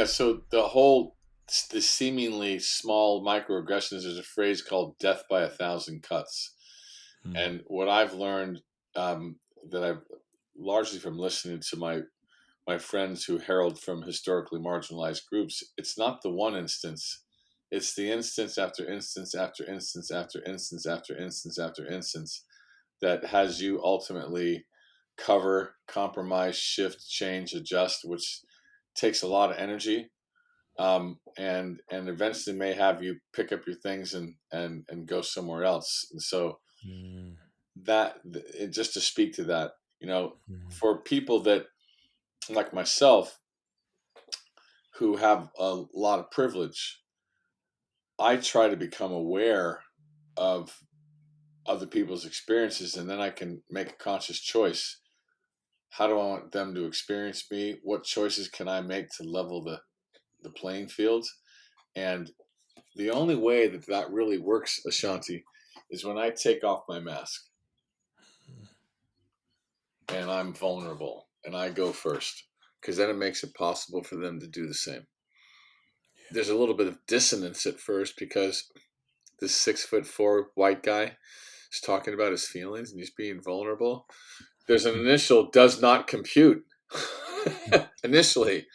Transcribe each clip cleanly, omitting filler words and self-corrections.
So the seemingly small microaggressions, there's a phrase called "death by a thousand cuts," and what I've learned that I've largely from listening to my friends who herald from historically marginalized groups, it's not the one instance. It's the instance after instance after instance after instance after instance after instance that has you ultimately cover, compromise, shift, change, adjust, which takes a lot of energy, and eventually may have you pick up your things and go somewhere else. And so Mm. just to speak to that, Mm. for people that like myself who have a lot of privilege, I try to become aware of other people's experiences, and then I can make a conscious choice. How do I want them to experience me? What choices can I make to level the playing field? And the only way that really works, Ashanti, is when I take off my mask and I'm vulnerable and I go first, because then it makes it possible for them to do the same. There's a little bit of dissonance at first because this 6'4" white guy is talking about his feelings and he's being vulnerable. There's an initial does not compute initially.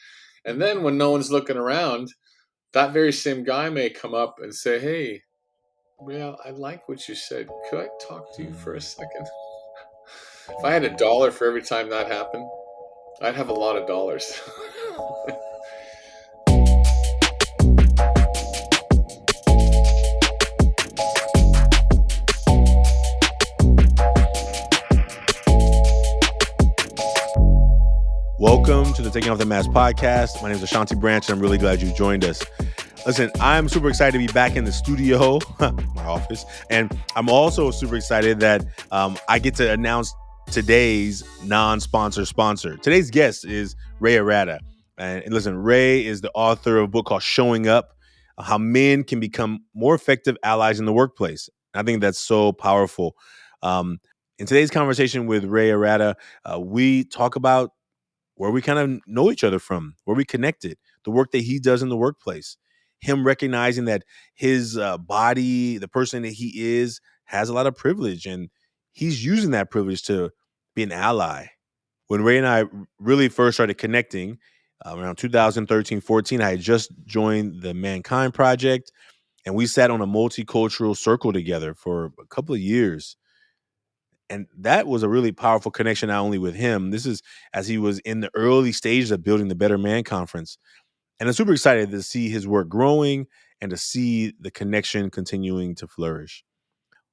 And then when no one's looking around, that very same guy may come up and say, "Hey, well, I like what you said. Could I talk to you for a second?" If I had $1 for every time that happened, I'd have a lot of dollars. Welcome to the Taking Off the Mask podcast. My name is Ashanti Branch, and I'm really glad you joined us. Listen, I'm super excited to be back in the studio, my office, and I'm also super excited that I get to announce today's non-sponsor sponsor. Today's guest is Ray Arata. And listen, Ray is the author of a book called Showing Up, How Men Can Become More Effective Allies in the Workplace. I think that's so powerful. In today's conversation with Ray Arata, we talk about where we kind of know each other from, where we connected, the work that he does in the workplace, him recognizing that his body, the person that he is, has a lot of privilege, and he's using that privilege to be an ally. When Ray and I really first started connecting around 2013-14, I had just joined the Mankind Project, and we sat on a multicultural circle together for a couple of years. And that was a really powerful connection, not only with him. This is as he was in the early stages of building the Better Man Conference. And I'm super excited to see his work growing and to see the connection continuing to flourish.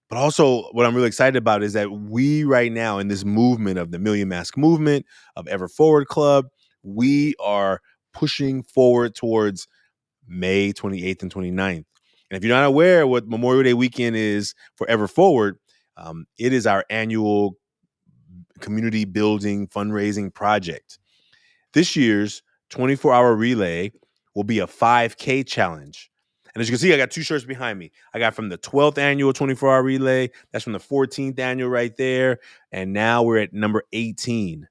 But also, what I'm really excited about is that we right now in this movement of the Million Mask movement, of Ever Forward Club, we are pushing forward towards May 28th and 29th. And if you're not aware what Memorial Day weekend is for Ever Forward, it is our annual community building fundraising project. This year's 24-hour relay will be a 5K challenge. And as you can see, I got two shirts behind me. I got from the 12th annual 24-hour relay. That's from the 14th annual right there. And now we're at number 18.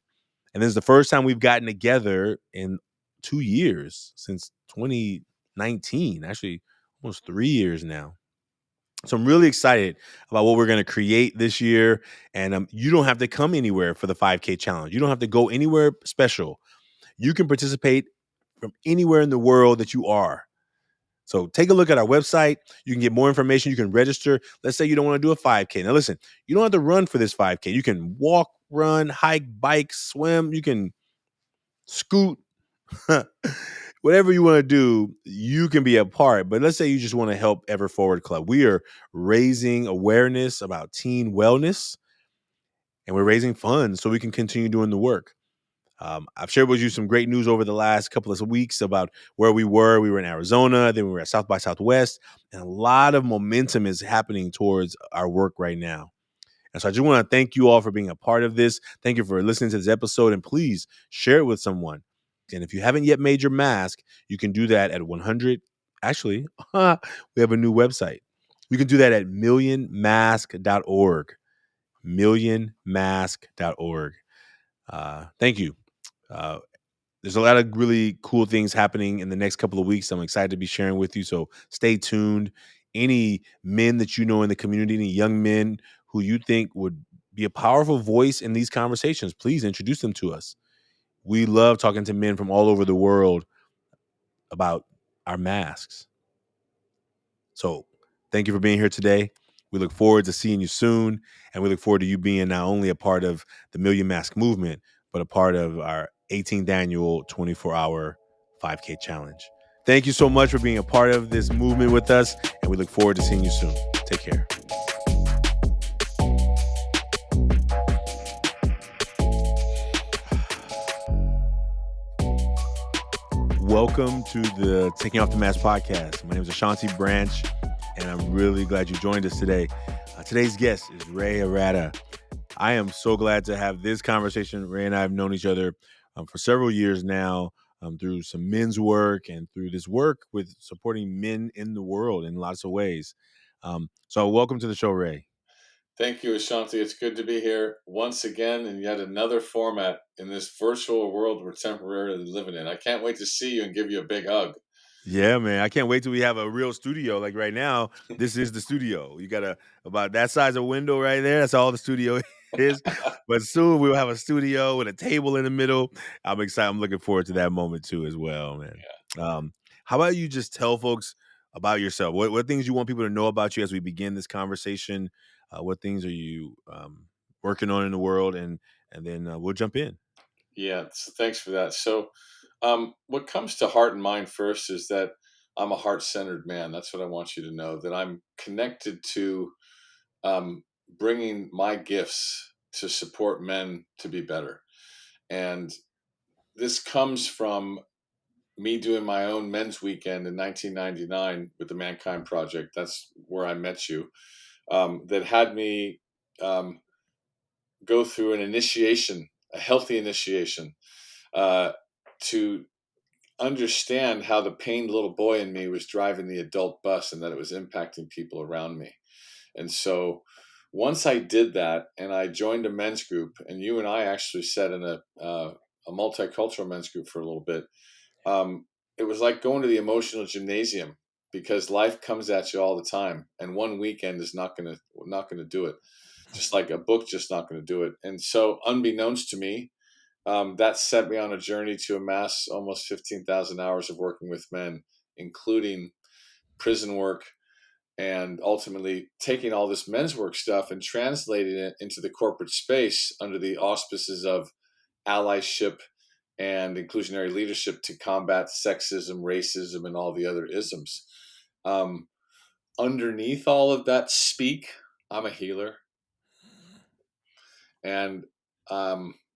And this is the first time we've gotten together in 2 years, since 2019, actually almost 3 years now. So I'm really excited about what we're going to create this year. And you don't have to come anywhere for the 5K challenge. You don't have to go anywhere special. You can participate from anywhere in the world that you are. So take a look at our website. You can get more information. You can register. Let's say you don't want to do a 5K. Now listen, you don't have to run for this 5K. You can walk, run, hike, bike, swim. You can scoot. Whatever you want to do, you can be a part. But let's say you just want to help Ever Forward Club. We are raising awareness about teen wellness, and we're raising funds so we can continue doing the work. I've shared with you some great news over the last couple of weeks about where we were. We were in Arizona, then we were at South by Southwest, and a lot of momentum is happening towards our work right now. And so I just want to thank you all for being a part of this. Thank you for listening to this episode, and please share it with someone. And if you haven't yet made your mask, you can do that at 100. Actually, we have a new website. You can do that at millionmask.org. Millionmask.org. Thank you. there's a lot of really cool things happening in the next couple of weeks. I'm excited to be sharing with you. So stay tuned. Any men that you know in the community, any young men who you think would be a powerful voice in these conversations, please introduce them to us. We love talking to men from all over the world about our masks. So thank you for being here today. We look forward to seeing you soon. And we look forward to you being not only a part of the Million Mask movement, but a part of our 18th annual 24-hour 5K challenge. Thank you so much for being a part of this movement with us. And we look forward to seeing you soon. Take care. Welcome to the Taking Off the Mask podcast. My name is Ashanti Branch, and I'm really glad you joined us today. Today's guest is Ray Arata. I am so glad to have this conversation. Ray and I have known each other for several years now through some men's work and through this work with supporting men in the world in lots of ways. So welcome to the show, Ray. Thank you, Ashanti. It's good to be here once again in yet another format in this virtual world we're temporarily living in. I can't wait to see you and give you a big hug. Yeah, man. I can't wait till we have a real studio. Like right now, this is the studio. You got about that size of window right there. That's all the studio is. But soon we'll have a studio with a table in the middle. I'm excited. I'm looking forward to that moment too, as well, man. How about you just tell folks about yourself? What things you want people to know about you as we begin this conversation? What things are you working on in the world? And then we'll jump in. Yeah, so thanks for that. So, what comes to heart and mind first is that I'm a heart-centered man. That's what I want you to know. That I'm connected to bringing my gifts to support men to be better, and this comes from me doing my own men's weekend in 1999 with the Mankind Project. That's where I met you. That had me um, go through an initiation, a healthy initiation, uh, to understand how the pained little boy in me was driving the adult bus and that it was impacting people around me. And so once I did that and I joined a men's group, and you and I actually sat in a multicultural men's group for a little bit, um, it was like going to the emotional gymnasium because life comes at you all the time, and one weekend is not gonna do it. Just like a book, just not gonna do it. And so, unbeknownst to me, that set me on a journey to amass almost 15,000 hours of working with men, including prison work, and ultimately taking all this men's work stuff and translating it into the corporate space under the auspices of allyship and inclusionary leadership to combat sexism, racism, and all the other isms. Um, Underneath all of that speak, I'm a healer, and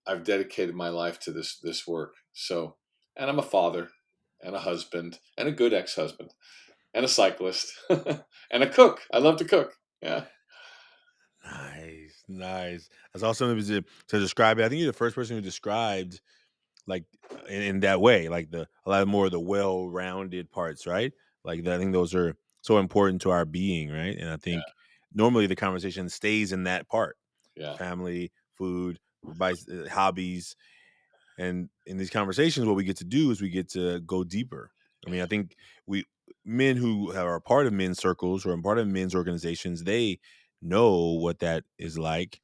I've dedicated my life to this work. So, and I'm a father, and a husband, and a good ex-husband, and a cyclist, and a cook. I love to cook. Yeah, Nice, nice. That's awesome to describe it. I think you're the first person who described like in that way, like a lot more of the well-rounded parts, right? Like I think those are so important to our being, right? And I yeah, think normally the conversation stays in that part: yeah, family, food, hobbies, and in these conversations, what we get to do is we get to go deeper. I mean, I think we men who are a part of men's circles or a part of men's organizations, they know what that is like,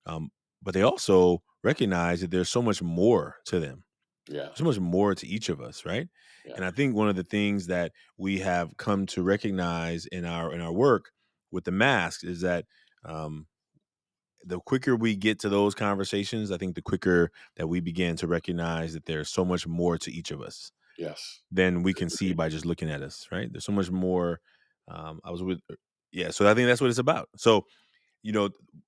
um, but they also recognize that there's so much more to them, yeah, so much more to each of us, right? yeah, And I think one of the things that we have come to recognize in our work with the mask is that um, the quicker we get to those conversations, I think the quicker that we begin to recognize that there's so much more to each of us yes, than we can see agreed. by just looking at us, right? There's so much more. I was with, yeah. So I think that's what it's about. So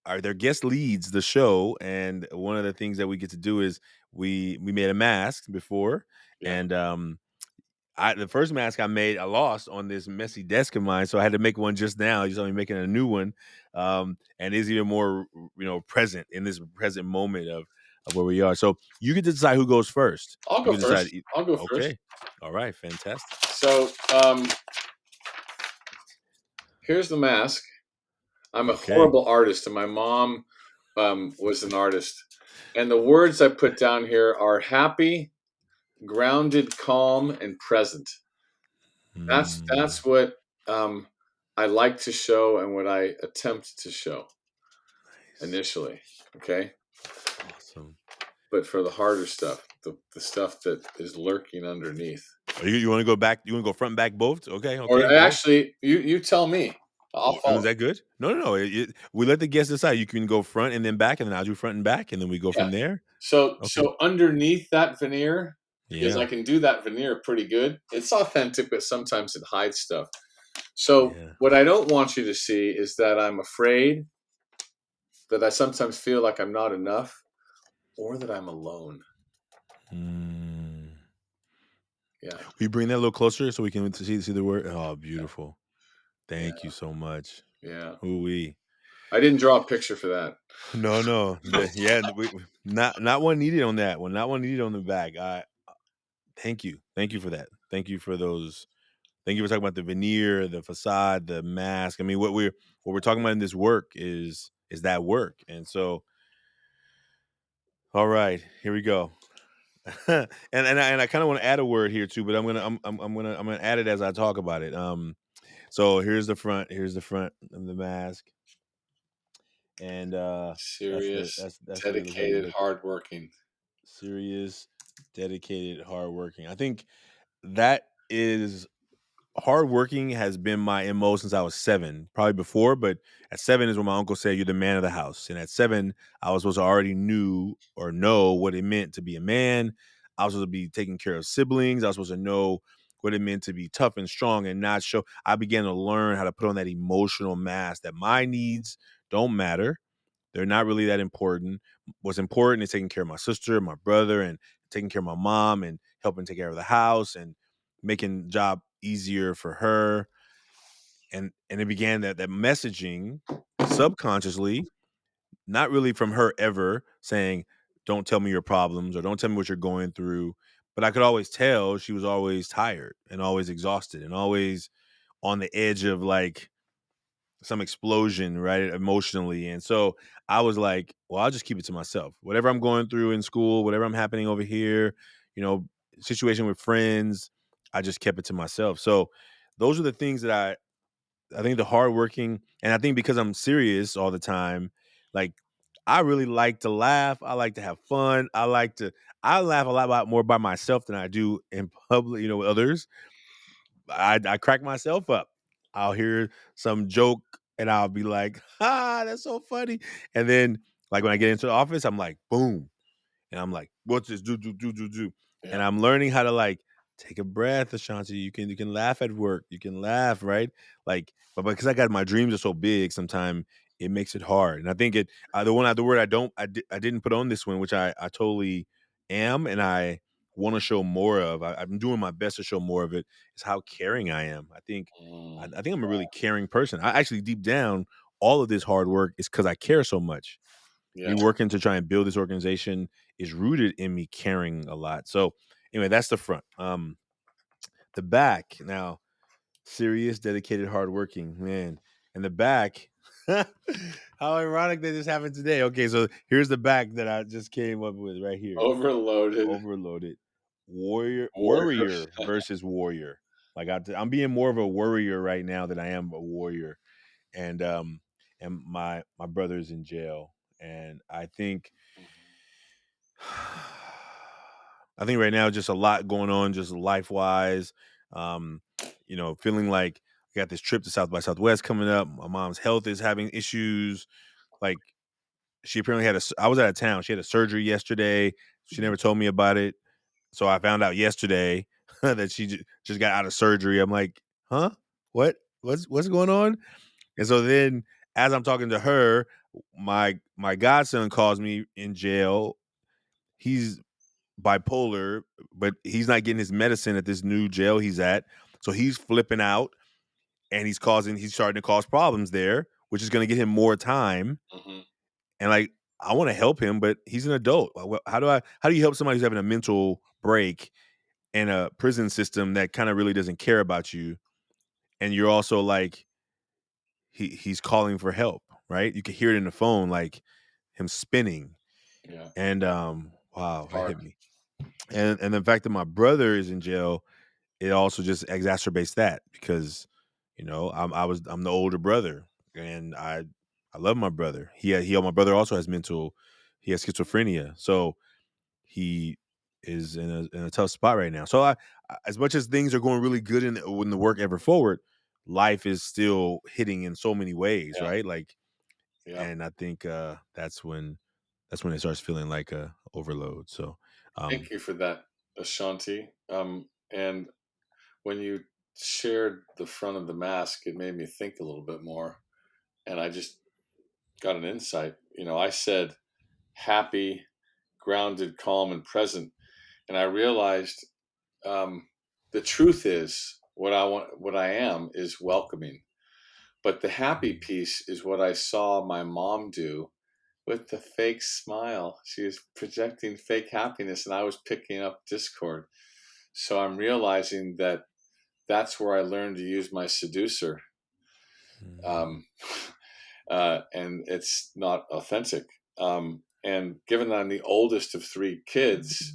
our their guest leads the show, and one of the things that we get to do is we made a mask before, Yeah, and the first mask I made, I lost on this messy desk of mine, so I had to make one just now. You saw me making a new one, and is even more present in this present moment of where we are. So you get to decide who goes first. I'll You go can decide. first. I'll go first. Okay, all right, fantastic. So here's the mask. I'm a Okay, horrible artist, and my mom was an artist. And the words I put down here are happy, grounded, calm, and present. That's Mm, what I like to show and what I attempt to show nice. initially. Okay, Awesome. but for the harder stuff, the stuff that is lurking underneath, You want to go back? You want to go front and back both? Okay, okay, or both. actually, you tell me. I'll Was follow. that good? No, no, no. We let the guests decide. You can go front and then back, and then I'll do front and back, and then we go Yeah. from there. So Okay. underneath that veneer, because Yeah. I can do that veneer pretty good. It's authentic, but sometimes it hides stuff. So Yeah. what I don't want you to see is that I'm afraid, that I sometimes feel like I'm not enough, or that I'm alone. Mm. Yeah. Will you bring that a little closer so we can see the word? Oh, Yeah. beautiful. Thank Yeah. you so much. Yeah. Ooh-wee. I didn't draw a picture for that. No, no. Yeah, not one needed on that one. Not one needed on the back. I thank you. Thank you for that. Thank you for those. Thank you for talking about the veneer, the facade, the mask. I mean, what we're talking about in this work is that work. And so, all right, here we go. And I kind of want to add a word here too, but I'm gonna add it as I talk about it. So here's the front. Here's the front of the mask, and Serious, that's what it looks like. You dedicated, look hardworking. serious, dedicated, hardworking. I think that is hardworking has been my MO since I was 7, probably before, but at 7 is when my uncle said, "You're the man of the house." And at 7, I was supposed to already knew or know what it meant to be a man. I was supposed to be taking care of siblings. I was supposed to know what it meant to be tough and strong and not show. I began to learn how to put on that emotional mask that my needs don't matter. They're not really that important. What's important is taking care of my sister, my brother, and taking care of my mom and helping take care of the house and making job easier for her. And it began that messaging subconsciously, not really from her ever saying, "Don't tell me your problems" or "Don't tell me what you're going through." But I could always tell she was always tired and always exhausted and always on the edge of like some explosion, right, emotionally. And so I was like, well, I'll just keep it to myself. Whatever I'm going through in school, whatever I'm happening over here, you know, situation with friends, I just kept it to myself. So those are the things that I think the hardworking, and I think because I'm serious all the time, like I really like to laugh. I like to have fun. I laugh a lot more by myself than I do in public, with others. I crack myself up. I'll hear some joke and I'll be like, that's so funny. And then like when I get into the office, I'm like, boom. And I'm like, what's this? Do. And Yeah. I'm learning how to like take a breath, Ashanti. You can laugh at work. You can laugh, right? Like, but because I got my dreams are so big, sometimes it makes it hard. And I think the word I didn't put on this one, which I totally am, and I want to show more of. I'm doing my best to show more of it. Is how caring I am. Mm, I think I'm a really caring person. I actually deep down, all of this hard work is because I care so much. yeah. Me working to try and build this organization is rooted in me caring a lot. So anyway, that's the front. The back now, serious, dedicated, hardworking man, and the back. How ironic that this happened today. Okay, so here's the back that I just came up with right here. Overloaded Overloaded, warrior, warrior. versus warrior. Like I'm being more of a warrior right now than I am a warrior, and my brother's in jail, and I think right now just a lot going on, just life wise. Um, feeling like I got this trip to South by Southwest coming up. My mom's health is having issues. Like she apparently I was out of town. She had a surgery yesterday. She never told me about it. So I found out yesterday that she just got out of surgery. I'm like, huh? What? What's going on? And so then as I'm talking to her, my godson calls me in jail. He's bipolar, but he's not getting his medicine at this new jail he's at. So he's flipping out and he's starting to cause problems there, which is going to get him more time. Hmm. And like, I want to help him, but he's an adult. How do you help somebody who's having a mental break in a prison system that kind of really doesn't care about you? And you're also like, he's calling for help, right? You can hear it in the phone, like him spinning. Yeah. And wow, that Hard. hit me. And the fact that my brother is in jail, it also just exacerbates that because, I'm the older brother, and I love my brother. My brother also has he has schizophrenia, so he is in a tough spot right now. So as much as things are going really good in the work ever forward, life is still hitting in so many ways, Yeah, right? Like, yeah. and I think that's when it starts feeling like a overload. So, Thank um, you for that, Ashanti. And when you shared the front of the mask, it made me think a little bit more. And I just got an insight. I said happy, grounded, calm, and present. And I realized um, the truth is what I am is welcoming. But the happy piece is what I saw my mom do with the fake smile. She was projecting fake happiness, and I was picking up discord. So I'm realizing that that's where I learned to use my seducer. mm, Um, and it's not authentic. And given that I'm the oldest of three kids,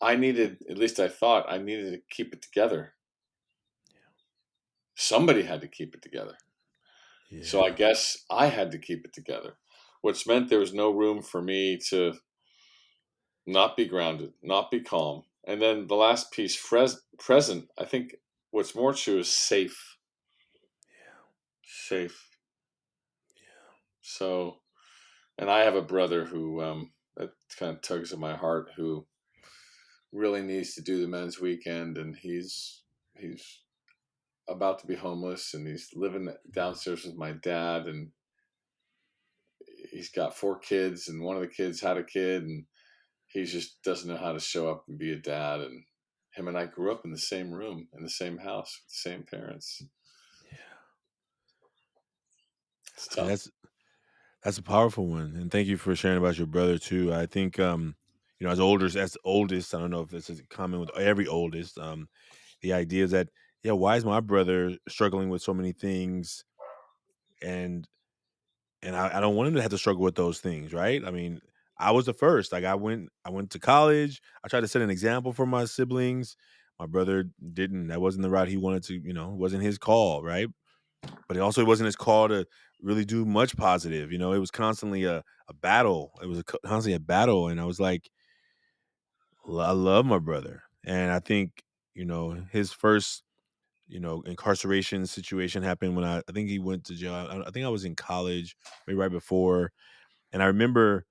I needed, at least I thought, I needed to keep it together. Somebody had to keep it together. So I yeah, guess I had to keep it together, which meant there was no room for me to not be grounded, not be calm. And then the last piece, present, I think what's more true is safe. Safe. So, and I have a brother who, that kind of tugs at my heart, who really needs to do the men's weekend, and he's about to be homeless, and he's living downstairs with my dad, and he's got four kids, and one of the kids had a kid, and he just doesn't know how to show up and be a dad. And him and I grew up in the same room, in the same house, with the same parents. yeah. It's I mean, tough. that's a powerful one, and thank you for sharing about your brother too. I think, as oldest, I don't know if this is common with every oldest. The idea is that, yeah, why is my brother struggling with so many things, and I don't want him to have to struggle with those things, right? I mean, I was the first. Like, I went to college. I tried to set an example for my siblings. My brother didn't. That wasn't the route he wanted to. It wasn't his call, right? But it wasn't his call to really do much positive. It was constantly a battle. It was constantly a battle, and I was like, I love my brother, and I think his first incarceration situation happened when I think he went to jail. I think I was in college, maybe right before, and I remember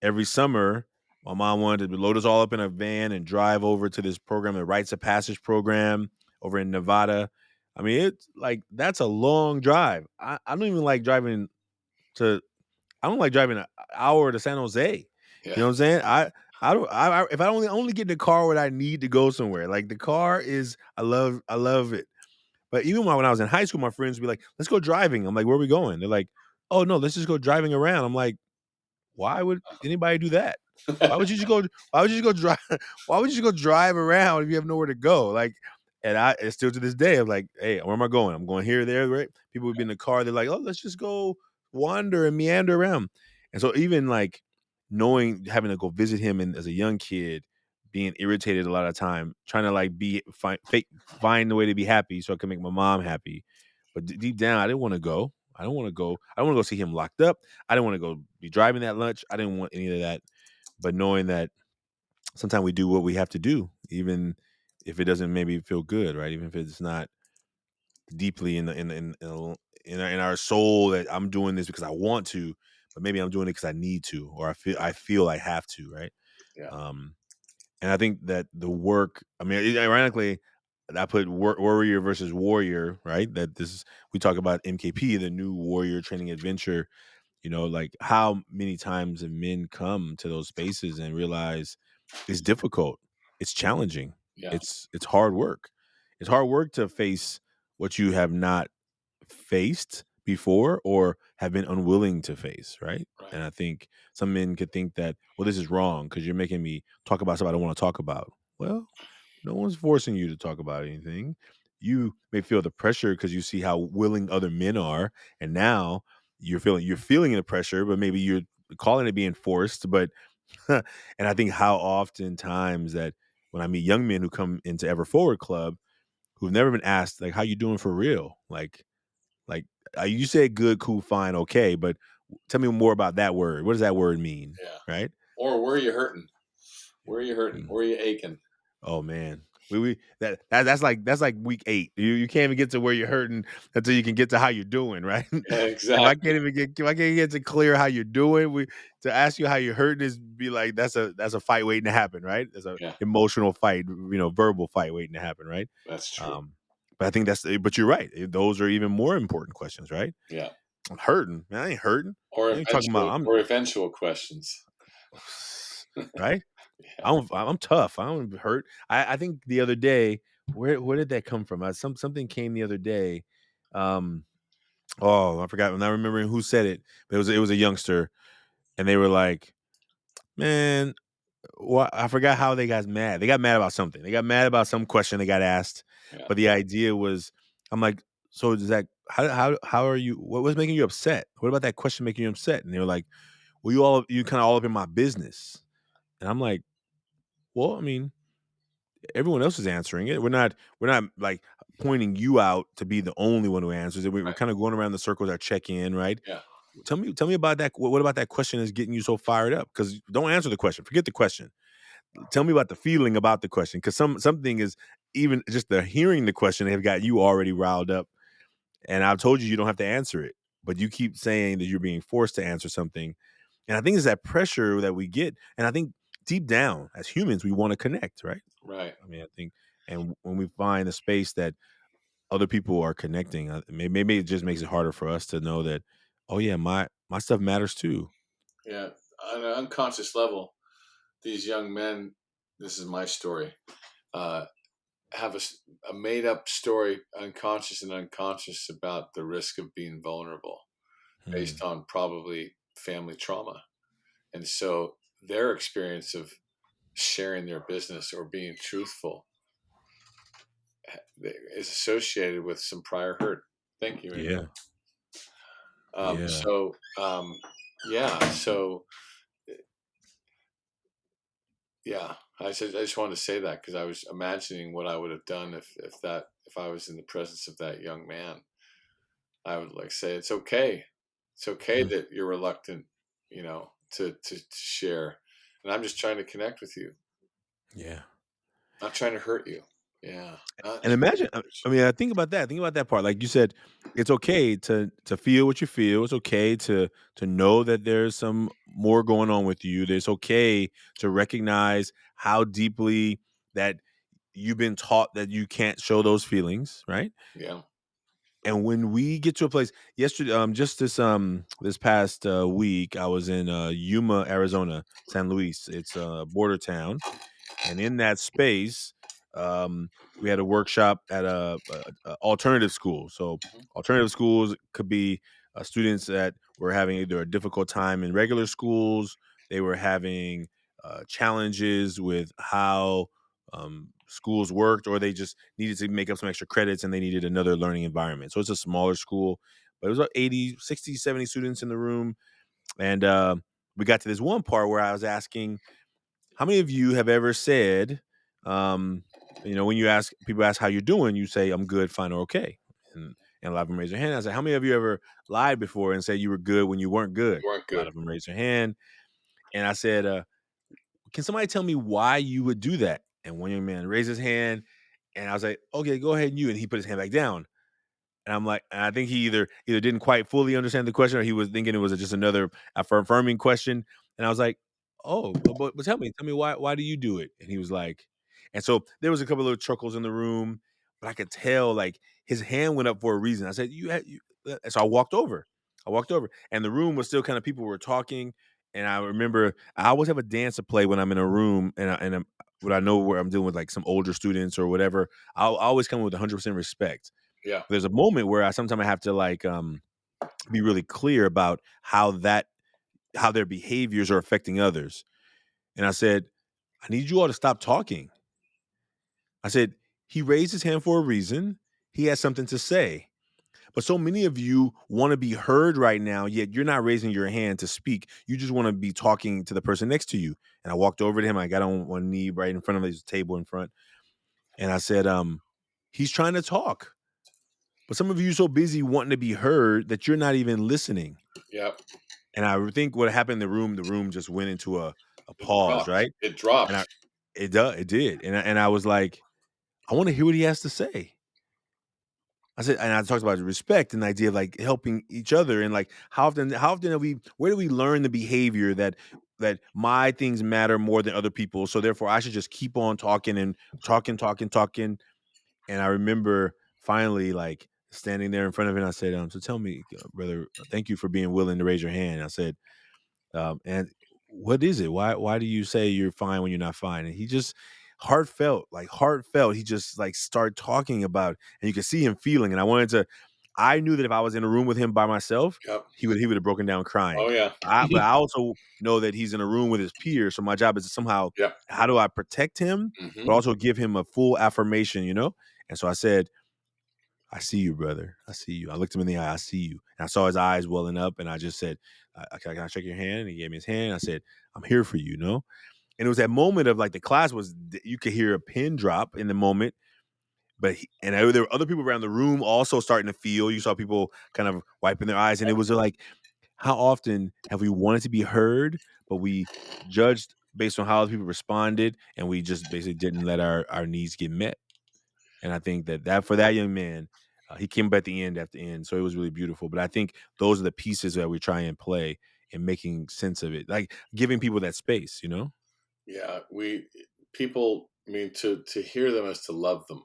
every summer my mom wanted to load us all up in a van and drive over to this program, the Rites of Passage program over in Nevada. I mean, it's like that's a long drive. I don't even like driving to. I don't like driving an hour to San Jose. You Yeah. know what I'm saying? I don't. If I only get in the car when I need to go somewhere. Like the car is. I love it. But even when I was in high school, my friends would be like, "Let's go driving." I'm like, "Where are we going?" They're like, "Oh no, let's just go driving around." I'm like, why would anybody do that? Why would you just go why would you just go drive why would you just go drive around if you have nowhere to go? Like, and still to this day, I'm like, hey, where am I going? I'm going here, there, right? People would be in the car, they're like, oh, let's just go wander and meander around. And so even like knowing having to go visit him and as a young kid, being irritated a lot of time, trying to like find a way to be happy so I can make my mom happy. But deep down, I didn't want to go. I don't want to go. I don't want to go see him locked up. I didn't want to go be driving that lunch. I didn't want any of that. But knowing that sometimes we do what we have to do, even if it doesn't maybe feel good, right? Even if it's not deeply in our soul that I'm doing this because I want to, but maybe I'm doing it because I need to, or I feel I have to, right? Yeah. Um, and I think that the work, I mean, ironically, I put worrier versus warrior, right? That this is, we talk about MKP, the new warrior training adventure. Like how many times have men come to those spaces and realize it's difficult, it's challenging, Yeah. it's hard work. It's hard work to face what you have not faced before or have been unwilling to face, right? Right. And I think some men could think that, well, this is wrong because you're making me talk about stuff I don't want to talk about. Well, no one's forcing you to talk about anything. You may feel the pressure because you see how willing other men are, and now you're feeling the pressure, but maybe you're calling it being forced, but And I think how oftentimes that when I meet young men who come into Ever Forward Club who've never been asked, like, how you doing for real? Like you said good, cool, fine, okay, but tell me more about that word. What does that word mean? Yeah. Right? Or where are you hurting? Where are you hurting? Mm. Where are you aching? Oh man. That's like week 8. You can't even get to where you're hurting until you can get to how you're doing, right? Yeah, If I can't exactly. even get if I can't get to clear how you're doing, we to ask you how you're hurting is be like that's a fight waiting to happen, right? There's a Yeah, emotional fight, verbal fight waiting to happen, right? that's true. Um, but I think but you're right. Those are even more important questions, right? Yeah. I'm hurting, man. I ain't hurting. I ain't talking about Or eventual questions. right. Yeah. I'm tough. I don't hurt. I think the other day, where did that come from? Something came the other day. Um, oh, I forgot. I'm not remembering who said it, but it was a youngster, and they were like, "Man, I forgot how they got mad. They got mad about something. They got mad about some question they got asked, Yeah. but the idea was, I'm like, so does that? How are you? What was making you upset? What about that question making you upset? And they were like, well, you kind of all up in my business, and I'm like, well, I mean, everyone else is answering it. We're not like pointing you out to be the only one who answers it. We're Right. kind of going around the circles, our check in, right? Yeah. Tell me about that. What about that question is getting you so fired up? Because don't answer the question. Forget the question. Tell me about the feeling about the question. Because something is even just the hearing the question have got you already riled up. And I've told you don't have to answer it, but you keep saying that you're being forced to answer something. And I think it's that pressure that we get. And I think deep down, as humans, we want to connect, right? Right. I mean, I think, and when we find a space that other people are connecting, maybe it just makes it harder for us to know that, oh yeah, my stuff matters too. Yeah. On an unconscious level, these young men, this is my story, uh, have a made up story, unconscious and unconscious, about the risk of being vulnerable based Hmm. on probably family trauma. And so their experience of sharing their business or being truthful is associated with some prior hurt. Thank you, Angel. Yeah, yeah, So, yeah. So, yeah. I just wanted to say that because I was imagining what I would have done if I was in the presence of that young man. I would like say it's okay. It's okay mhm, that you're reluctant, to share. And I'm just trying to connect with you, yeah. not trying to hurt you. Yeah, not And imagine, I mean, I think about that. Think about that part. Like you said, it's okay to feel what you feel. It's okay to know that there's some more going on with you. It's okay to recognize how deeply that you've been taught that you can't show those feelings, right? yeah. And when we get to a place yesterday, just this past week, I was in Yuma, Arizona, San Luis. It's a border town, and in that space, um, we had a workshop at a alternative school. So Mhm. alternative schools could be students that were having either a difficult time in regular schools, they were having challenges with how schools worked, or they just needed to make up some extra credits and they needed another learning environment. So it's a smaller school, but it was about 80, 60, 70 students in the room. And we got to this one part where I was asking, how many of you have ever said, um, when people ask how you're doing, you say, I'm good, fine, or okay. And a lot of them raise their hand. I said, how many of you ever lied before and said you were good when you weren't good? You weren't A lot good. of them raised their hand. And I said, can somebody tell me why you would do that? And one young man raised his hand. And I was like, okay, go ahead, and he put his hand back down. And I'm like, and I think he either didn't quite fully understand the question, or he was thinking it was just another affirming question. And I was like, oh, but tell me why do you do it? And he was like, and so there was a couple of chuckles in the room, but I could tell like his hand went up for a reason. I said, so I walked over, and the room was still kind of people were talking. And I remember I always have a dance to play when I'm in a room, and when I know where I'm dealing with like some older students or whatever. I always come with 100% respect. Yeah. There's a moment where I sometimes I have to like be really clear about how their behaviors are affecting others. And I said, I need you all to stop talking. I said, he raised his hand for a reason. He has something to say. But so many of you want to be heard right now, yet you're not raising your hand to speak. You just want to be talking to the person next to you. And I walked over to him. I got on one knee right in front of his table in front. And I said, he's trying to talk. But some of you are so busy wanting to be heard that you're not even listening. Yep. And I think what happened in the room just went into a It pause, dropped. right? It And dropped. it did. And I was like, I want to hear what he has to say. I said, and I talked about respect and the idea of like helping each other, and like how often where do we learn the behavior that my things matter more than other people, so therefore I should just keep on talking and talking. And I remember finally like standing there in front of him, and I said, so tell me, brother, thank you for being willing to raise your hand. I said, and what is it? Why do you say you're fine when you're not fine? And he just heartfelt. He just like started talking about, and you could see him feeling. And I knew that if I was in a room with him by myself, Yep. he would have broken down crying. Oh yeah. But I also know that he's in a room with his peers. So my job is to somehow, Yep. how do I protect him, Hmm. but also give him a full affirmation, you know? And so I said, I see you, brother. I see you. I looked him in the eye. I see you. And I saw his eyes welling up. And I just said, can I shake your hand? And he gave me his hand. I said, I'm here for you, you know? And it was that moment of like the class was, you could hear a pin drop in the moment. But there were other people around the room also starting to feel. You saw people kind of wiping their eyes. And it was like, how often have we wanted to be heard, but we judged based on how other people responded, and we just basically didn't let our needs get met? And I think that for that young man, he came up at the end, so it was really beautiful. But I think those are the pieces that we try and play in making sense of it, like giving people that space, you know. Yeah. People. I mean, to hear them is to love them,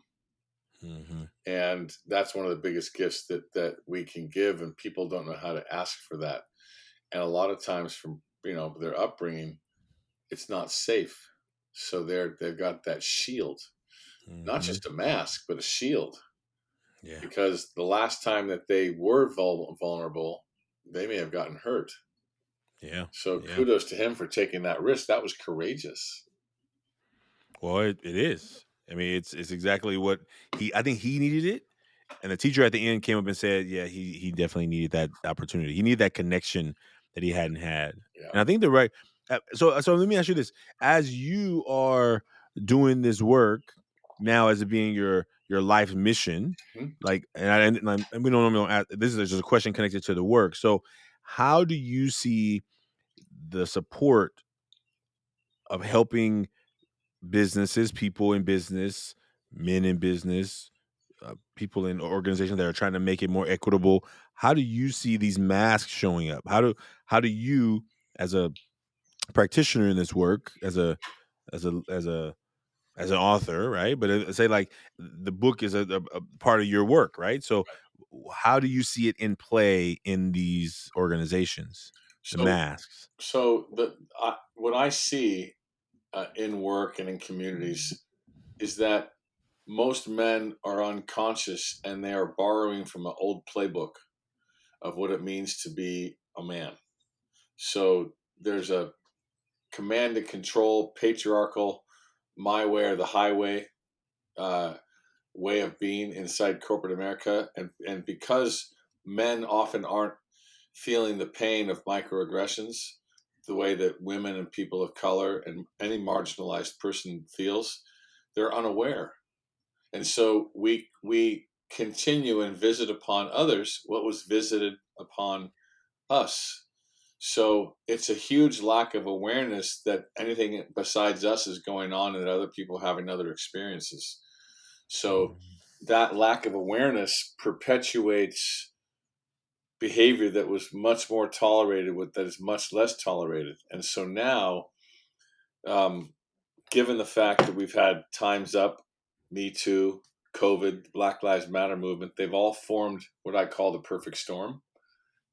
Mm-hmm. and that's one of the biggest gifts that we can give, and people don't know how to ask for that. And a lot of times, from their upbringing, it's not safe, so they've got that shield, not Mm-hmm. just a mask, but a shield, Yeah. because the last time that they were vulnerable, they may have gotten hurt. Yeah. So Yeah. kudos to him for taking that risk. That was courageous. Well, it is. I mean, it's exactly what I think he needed it. And the teacher at the end came up and said, yeah, he definitely needed that opportunity. He needed that connection that he hadn't had. Yeah. And I think they're right. So let me ask you this: as you are doing this work now, as it being your life mission, Hmm? like, and we don't know, this is just a question connected to the work. So, how do you see the support of helping businesses, people in business, men in business, people in organizations that are trying to make it more equitable? How do you see these masks showing up? How do you, as a practitioner in this work, as an author, right? But say like the book is a part of your work, right? So how do you see it in play in these organizations? The So masks. what I see in work and in communities is that most men are unconscious and they are borrowing from an old playbook of what it means to be a man. So there's a command and control, patriarchal, my way or the highway uh, way of being inside corporate America, and because men often aren't feeling the pain of microaggressions the way that women and people of color and any marginalized person feels, they're unaware, and so we continue and visit upon others what was visited upon us. So it's a huge lack of awareness that anything besides us is going on and that other people having other experiences. So Mhm. that lack of awareness perpetuates behavior that was much more tolerated with that is much less tolerated. And so now, um, given the fact that we've had Time's Up, Me Too, COVID, Black Lives Matter movement, they've all formed what I call the perfect storm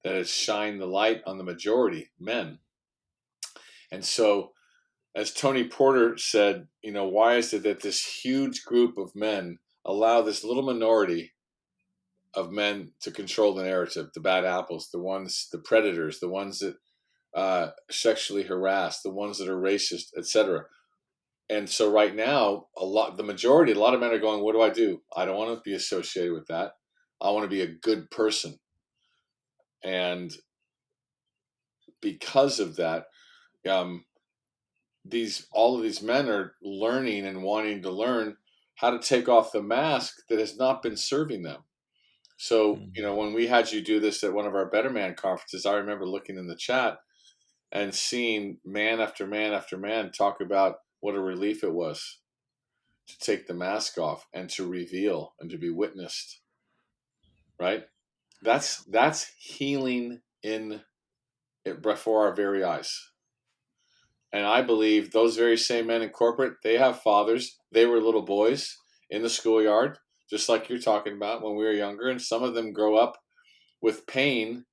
that has shined the light on the majority, men. And so, as Tony Porter said, why is it that this huge group of men allow this little minority of men to control the narrative, the bad apples, the predators, the ones that sexually harass, the ones that are racist, etc. And so right now, a lot of men are going, what do? I don't want to be associated with that. I want to be a good person. And because of that, um, all of these men are learning and wanting to learn how to take off the mask that has not been serving them. So, Mm. when we had you do this at one of our Better Man conferences, I remember looking in the chat and seeing man after man after man talk about what a relief it was to take the mask off and to reveal and to be witnessed, right? That's healing in it before our very eyes. And I believe those very same men in corporate, they have fathers. They were little boys in the schoolyard, just like you're talking about when we were younger. And some of them grow up with pain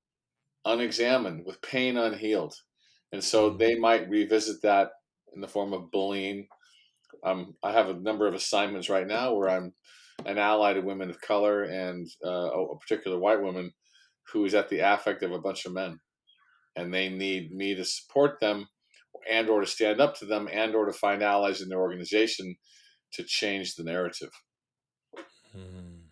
unexamined, with pain unhealed. And so Mm. they might revisit that in the form of bullying. I have a number of assignments right now where I'm an ally to women of color and a particular white woman who is at the affect of a bunch of men. And they need me to support them and or to stand up to them and or to find allies in their organization to change the narrative. Mm.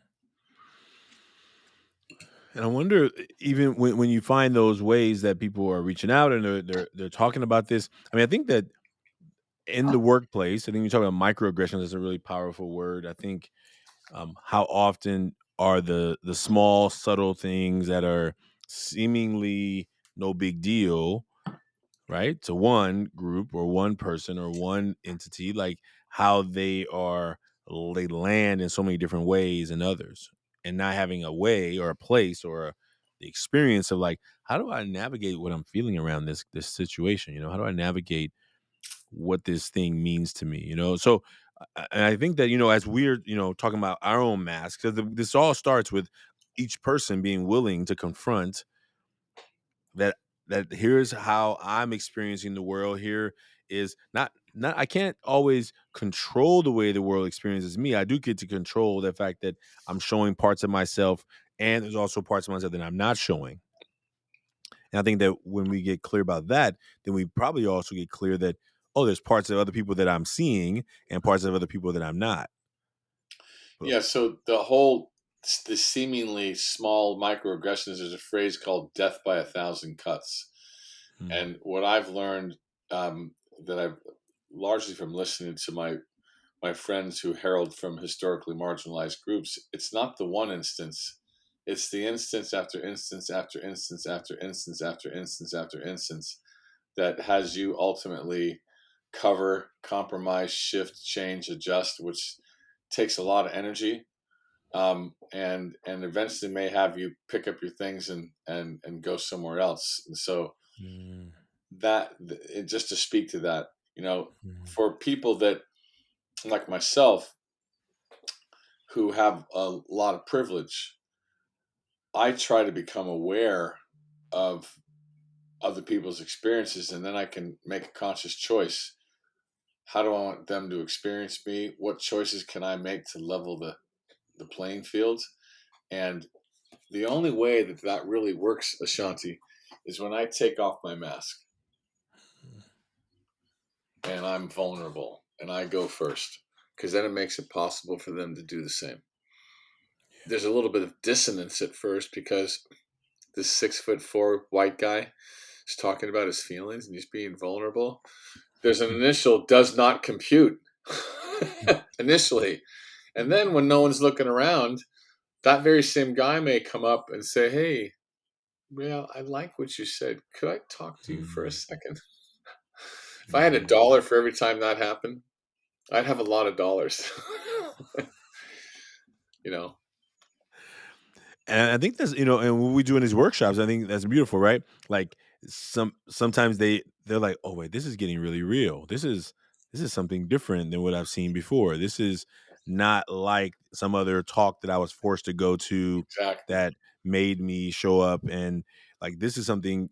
And I wonder, even when you find those ways that people are reaching out and they're talking about this. I mean, I think that in the workplace, I think you talk about microaggressions is a really powerful word. I think how often are the small subtle things that are seemingly no big deal, right, to one group or one person or one entity, like how they land in so many different ways in others, and not having a way or a place or the experience of like, how do I navigate what I'm feeling around this situation? How do I navigate what this thing means to me? So and I think that, as we're, talking about our own masks, because this all starts with each person being willing to confront that here's how I'm experiencing the world. Here is not I can't always control the way the world experiences me. I do get to control the fact that I'm showing parts of myself, and there's also parts of myself that I'm not showing. And I think that when we get clear about that, then we probably also get clear that, oh, there's parts of other people that I'm seeing and parts of other people that I'm not. But, Yeah, so the seemingly small microaggressions, there's a phrase called death by a thousand cuts. hmm, And what I've learned, that I've largely from listening to my friends who herald from historically marginalized groups, it's not the one instance. It's the instance after instance after instance after instance after instance after instance that has you ultimately cover, compromise, shift, change, adjust, which takes a lot of energy, and eventually may have you pick up your things and go somewhere else. And so hmm, that just to speak to that, hmm, for people that like myself who have a lot of privilege, I try to become aware of other people's experiences, and then I can make a conscious choice. How do I want them to experience me? What choices can I make to level the playing field? And the only way that that really works, Ashanti, is when I take off my mask and I'm vulnerable and I go first, because then it makes it possible for them to do the same. There's a little bit of dissonance at first because this 6'4" white guy is talking about his feelings and he's being vulnerable. There's an initial does not compute initially. And then when no one's looking around, that very same guy may come up and say, "Hey, well, I like what you said. Could I talk to you for a hmm, second?" If I had a hmm. dollar for every time that happened, I'd have a lot of dollars. you know? And I think that's, and when we do in these workshops, I think that's beautiful, right? Like sometimes they're like, oh wait, this is getting really real. This is something different than what I've seen before. This is not like some other talk that I was forced to go to Exactly. that made me show up, and like this is something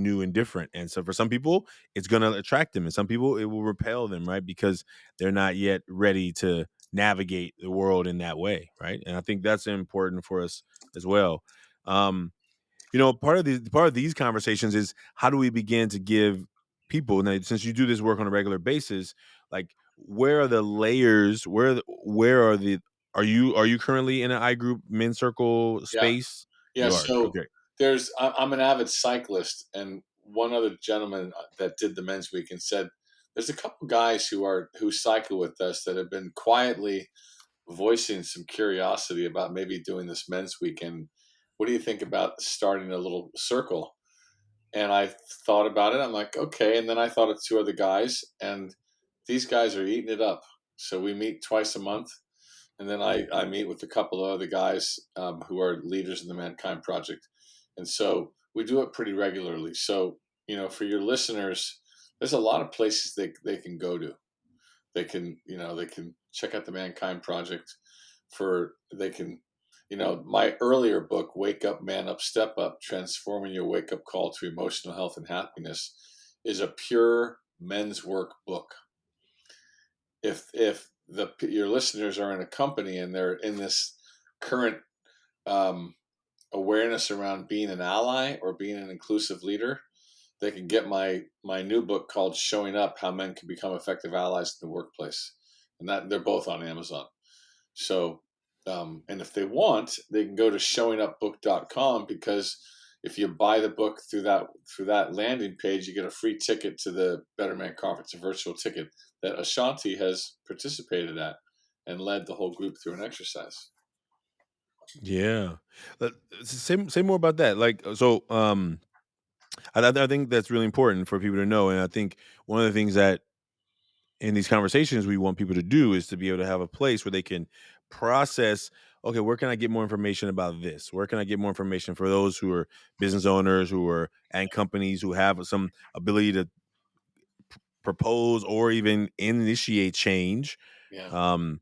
new and different. And so for some people, it's going to attract them, and some people it will repel them, right? Because they're not yet ready to navigate the world in that way, right? And I think that's important for us as well. Um, part of these conversations is how do we begin to give people, now since you do this work on a regular basis, like where are the layers, where are the Are you currently in an I group men's circle Yeah. space? Yeah. You are. So Okay. I'm an avid cyclist, and one other gentleman that did the men's weekend said there's a couple guys who cycle with us that have been quietly voicing some curiosity about maybe doing this men's weekend. What do you think about starting a little circle? And I thought about it. I'm like, okay. And then I thought of two other guys, and these guys are eating it up. So we meet twice a month. And then I meet with a couple of other guys who are leaders in the Mankind Project. And so we do it pretty regularly. So, for your listeners, there's a lot of places they can go to. They can check out the Mankind Project. They can, my earlier book, Wake Up, Man Up, Step Up, Transforming Your Wake Up Call to Emotional Health and Happiness, is a pure men's work book. If your listeners are in a company and they're in this current um, awareness around being an ally or being an inclusive leader, they can get my new book called Showing Up: How Men Can Become Effective Allies in the Workplace, and that they're both on Amazon. So, and if they want, they can go to showingupbook.com, because if you buy the book through that landing page, you get a free ticket to the Better Man Conference, a virtual ticket that Ashanti has participated at and led the whole group through an exercise. Yeah. Say more about that. Like, so, I think that's really important for people to know, and I think one of the things that in these conversations we want people to do is to be able to have a place where they can process, okay, where can I get more information about this, where can I get more information for those who are business owners, who are and companies who have some ability to propose or even initiate change. Yeah, um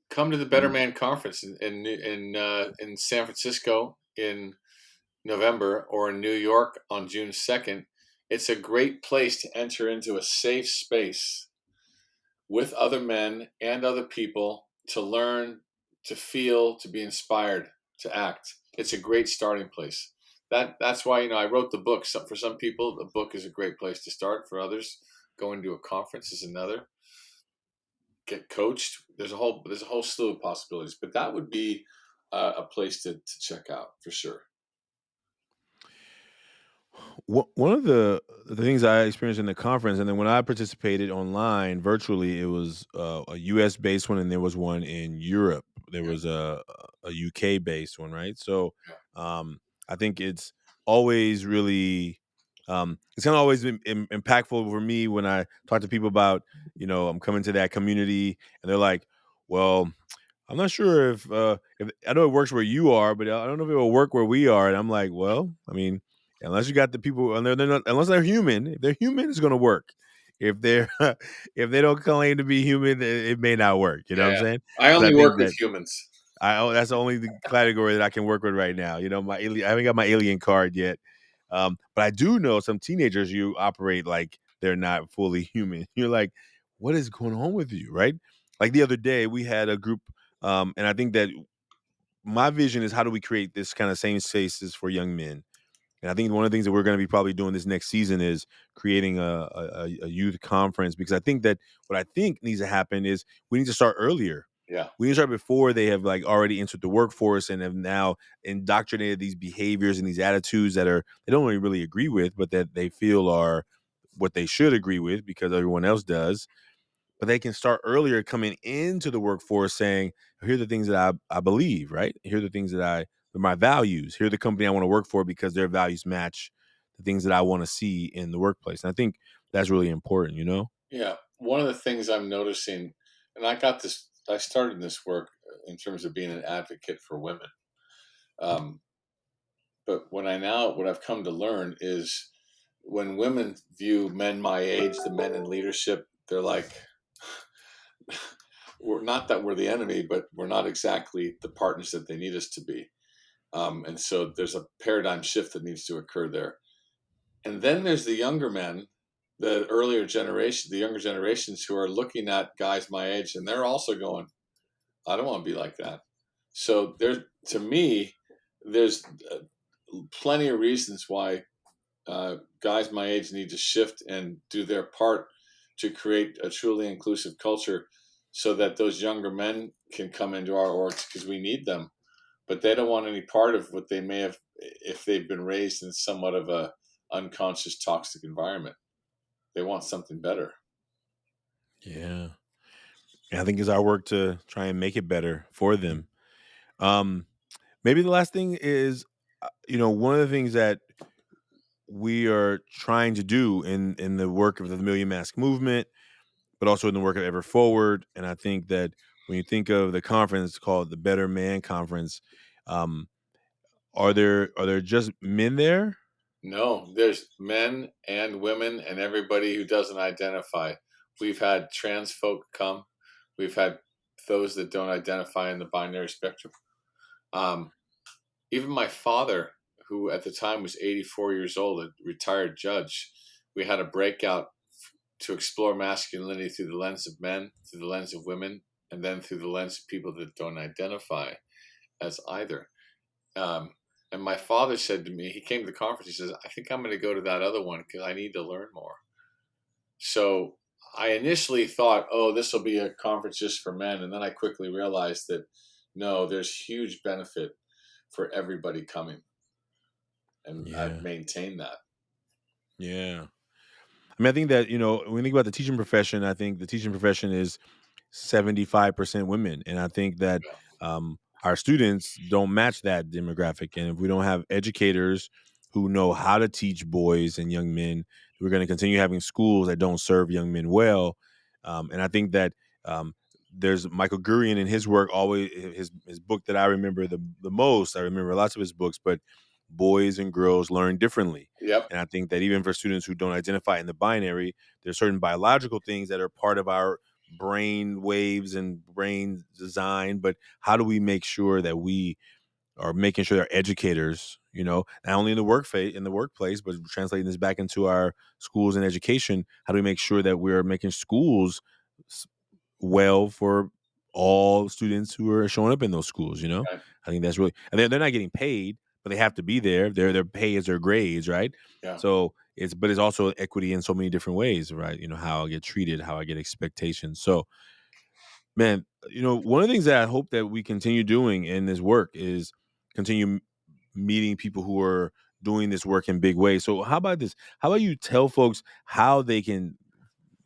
come to the Better Man Conference in San Francisco in November, or in New York on June 2nd. It's a great place to enter into a safe space with other men and other people to learn, to feel, to be inspired, to act. It's a great starting place. That's why I wrote the book. So for some people, the book is a great place to start. For others, going to a conference is another. Get coached. There's a whole slew of possibilities, but that would be a place to check out for sure. One of the things I experienced in the conference, and then when I participated online virtually, it was a U.S. based one, and there was one in Europe. There Yeah, was a UK based one, right? So, yeah, I think it's always really, it's kind of always been impactful for me when I talk to people about, I'm coming to that community, and they're like, well, I'm not sure if I know it works where you are, but I don't know if it will work where we are. And I'm like, well, I mean, unless you got the people, and they're not, unless they're human. If they're human, it's going to work. If they're if they don't claim to be human, it may not work. You know what I'm yeah. saying? I Because I only think work with that humans. that's the only category that I can work with right now. I haven't got my alien card yet, but I do know some teenagers you operate like they're not fully human. You're like, what is going on with you, right? Like the other day, we had a group, and I think that my vision is how do we create this kind of same spaces for young men. And I think one of the things that we're going to be probably doing this next season is creating a youth conference, because I think that what I think needs to happen is we need to start earlier. Yeah, We need to start before they have like already entered the workforce and have now indoctrinated these behaviors and these attitudes that are they don't really agree with, but that they feel are what they should agree with because everyone else does. But they can start earlier coming into the workforce saying, here are the things that I believe, right? Here are the things that my values. Here are the company I want to work for because their values match the things that I want to see in the workplace. And I think that's really important, you know? yeah. One of the things I'm noticing, and I started this work in terms of being an advocate for women. Um, but what I've come to learn is when women view men my age, the men in leadership, they're like, we're not that we're the enemy, but we're not exactly the partners that they need us to be. And so there's a paradigm shift that needs to occur there. And then there's the younger men, the younger generations who are looking at guys my age, and they're also going, I don't want to be like that. So to me, there's plenty of reasons why guys my age need to shift and do their part to create a truly inclusive culture. so that those younger men can come into our orgs because we need them. But they don't want any part of what they may have if they've been raised in somewhat of a unconscious toxic environment. They want something better. Yeah. And I think it's our work to try and make it better for them. Um, Maybe the last thing is, one of the things that we are trying to do in the work of the Million Mask movement, but also in the work of Ever Forward. And I think that when you think of the conference called the Better Man Conference, um, are there just men there? No, there's men and women and everybody who doesn't identify. We've had trans folk come. We've had those that don't identify in the binary spectrum. Um, Even my father, who at the time was 84 years old, a retired judge, we had a breakout to explore masculinity through the lens of men, through the lens of women, and then through the lens of people that don't identify as either. Um, and my father said to me, he came to the conference, he says, I think I'm going to go to that other one because I need to learn more. So I initially thought, oh, this will be a conference just for men. And then I quickly realized that no, there's huge benefit for everybody coming. And I've Yeah. maintained that. Yeah. I mean, I think that, when you think about the teaching profession, I think the teaching profession is 75% women. And I think that Yeah. our students don't match that demographic. And if we don't have educators who know how to teach boys and young men, we're going to continue having schools that don't serve young men well. And I think that there's Michael Gurian in his work, always his book that I remember the most. I remember lots of his books, but Boys and Girls Learn Differently. Yep. And I think that even for students who don't identify in the binary, there's certain biological things that are part of our brain waves and brain design. But how do we make sure that we are making sure that our educators, not only in the workplace, but translating this back into our schools and education? How do we make sure that we're making schools well for all students who are showing up in those schools? Right. I think that's really, and they're not getting paid, but they have to be there. Their pay is their grades, right? Yeah. So it's also equity in so many different ways, right? How I get treated, how I get expectations. So, man, one of the things that I hope that we continue doing in this work is continue meeting people who are doing this work in big ways. So how about this? How about you tell folks how they can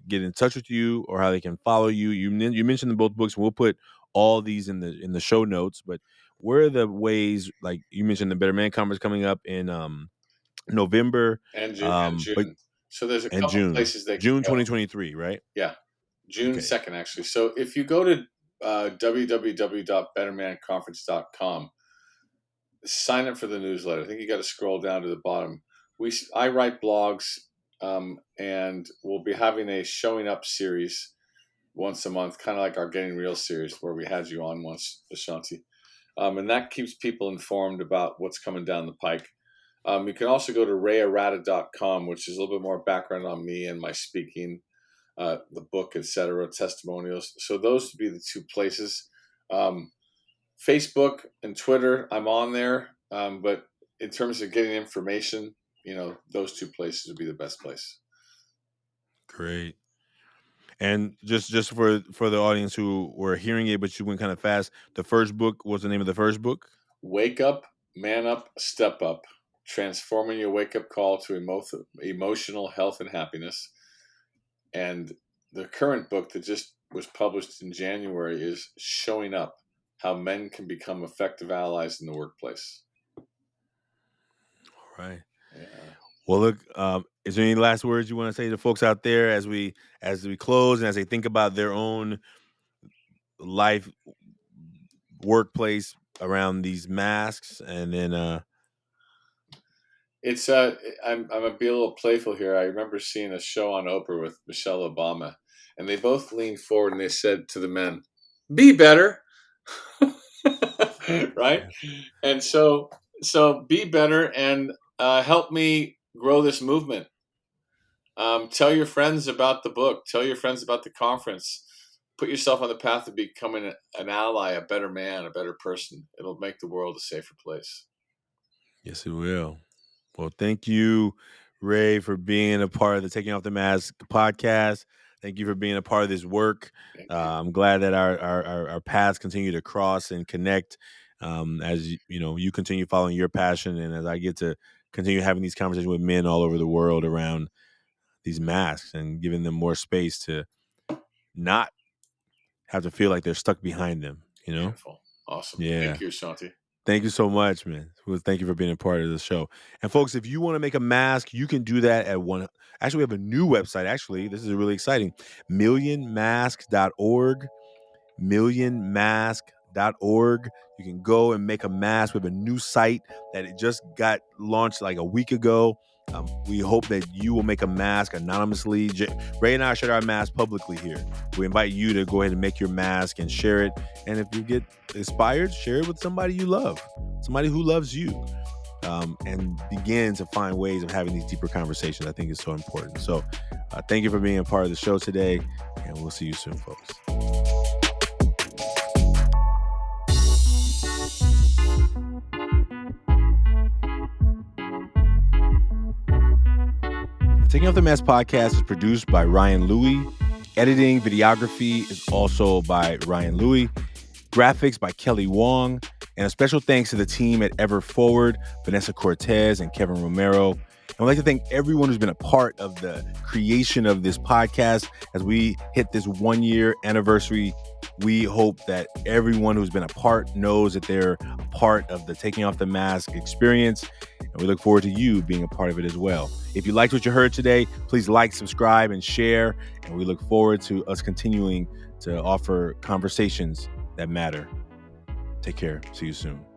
get in touch with you or how they can follow you? You mentioned the both books. We'll put all these in the show notes. But where are the ways? Like you mentioned, the Better Man Conference coming up in November, And but June. So there's a and couple June, places they can June go. 2023, right? Yeah. June Okay, 2nd, actually. So if you go to www.bettermanconference.com, sign up for the newsletter. I think you got to scroll down to the bottom. I write blogs, and we'll be having a showing up series once a month, kind of like our Getting Real series where we had you on once, Ashanti. And that keeps people informed about what's coming down the pike. You can also go to rayarata.com, which is a little bit more background on me and my speaking, the book, etc., testimonials. So those would be the two places. Um, Facebook and Twitter, I'm on there. But in terms of getting information, those two places would be the best place. great. And just for the audience who were hearing it, but you went kind of fast. The first book, what's the name of the first book? Wake up, man up, step up. Transforming your wake up call to emotional health and happiness. And the current book that just was published in January is Showing Up: How Men Can Become Effective Allies in the Workplace. All right. Yeah. Well, look, is there any last words you want to say to folks out there as we close and as they think about their own life, workplace around these masks, and then It's I'm gonna be a little playful here. I remember seeing a show on Oprah with Michelle Obama, and they both leaned forward and they said to the men, "Be better," right? yeah, And so be better and help me grow this movement. Tell your friends about the book. Tell your friends about the conference. Put yourself on the path of becoming an ally, a better man, a better person. It'll make the world a safer place. yes, it will. Well, thank you, Ray, for being a part of the Taking Off the Mask podcast. Thank you for being a part of this work. Thank you. I'm glad that our paths continue to cross and connect as you continue following your passion, and as I get to continue having these conversations with men all over the world around these masks and giving them more space to not have to feel like they're stuck behind them. Beautiful. Awesome. Yeah. Thank you, Ashanti. Thank you so much, man. Well, thank you for being a part of the show. And folks, if you want to make a mask, you can do that at one. Actually, we have a new website. Actually, this is really exciting. millionmask.org. millionmask.org. You can go and make a mask. We have a new site that it just got launched like a week ago. We hope that you will make a mask anonymously. Ray and I share our mask publicly here. We invite you to go ahead and make your mask and share it. And if you get inspired, share it with somebody you love, somebody who loves you, and begin to find ways of having these deeper conversations. I think is so important. So thank you for being a part of the show today, and we'll see you soon, folks. The Taking Off the Mask podcast is produced by Ryan Louie. Editing, videography is also by Ryan Louie. Graphics by Kelly Wong. And a special thanks to the team at Ever Forward, Vanessa Cortez and Kevin Romero. And I'd like to thank everyone who's been a part of the creation of this podcast. As we hit this 1-year anniversary, we hope that everyone who's been a part knows that they're a part of the Taking Off the Mask experience. And we look forward to you being a part of it as well. If you liked what you heard today, please like, subscribe, and share. And we look forward to us continuing to offer conversations that matter. Take care. See you soon.